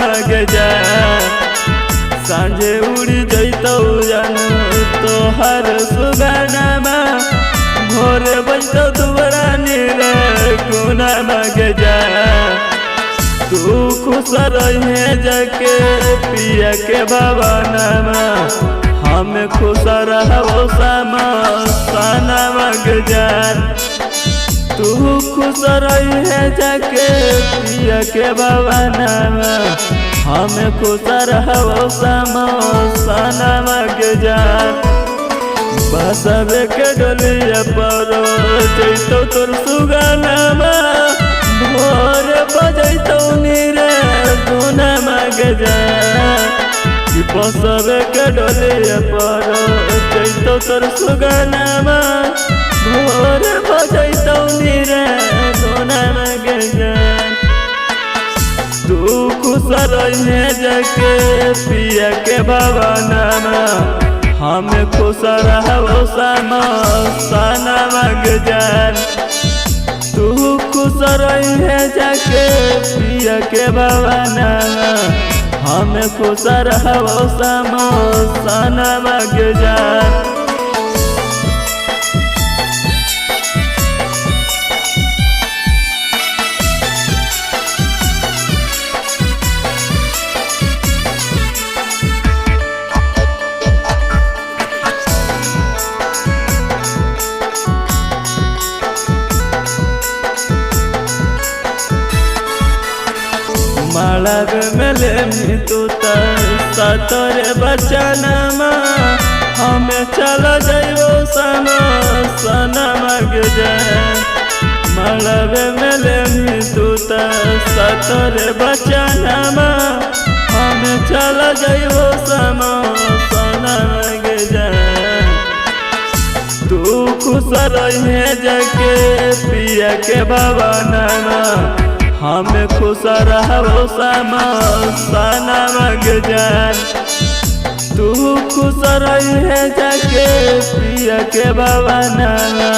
मांगे जा सांझे उड़ी जैतौ जान तोहर सुगनमा भोरे बजतौ दुबरा नीरे गुना मांगे जा तू खुश रहे जाके पिया के भवनमा हम खुश रहो साना मांग जान तू खुश रहे जाके पिया के भवनमा हम खुश रहो साना मांग जान बसबे के डोलिया पर जैतौ तोर सुगनमा भोर बजैतौ नीरे गुना मांग जा बसबे के डोलिया पर जैतौ तोर सुगनमा भोर बजैतौ नीरे गुना मांग जा तू खुश रहे जाके पिया के भवनमा हम खुश रहो साना मांग जान तू खुश रहे जाके पिया के भवनमा हम खुश रहो साना मांग जान मालग मेले तू तोरे बचनमा हमें चल जाइबो साना मांग जान मालग मेले तू तोरे बचनमा हमें चल जाइबो साना मांग जान तू खुश रहे जाके पिया के भवनमा हम खुश रहो साना मांग जान तू खुश रहे जाके पिया के भवनमा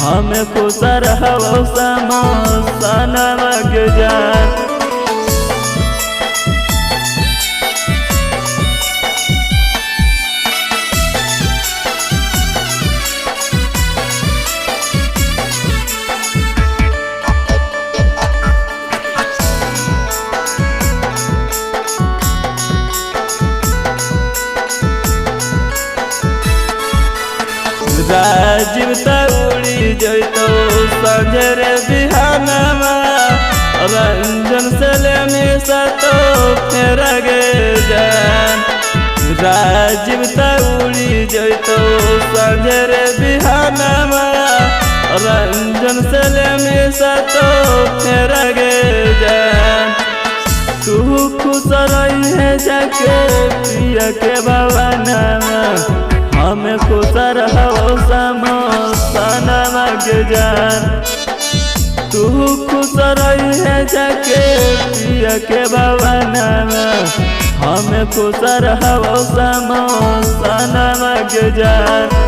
हम खुश रहो साना मांग जान राजीव उड़ी जैतौ संझरे बिहानमा रंजन से लेने सतो फेर गे जान राजीव उड़ी जैतौ संझरे बिहानमा रंजन से लेने सतो फेर गे जान तू खुश रहे जाके पिया के भवनमा हम खुश रहो साना मांग जान तू खुश रहे जाके पिया के भवनमा हम खुश रहो साना मांग जान।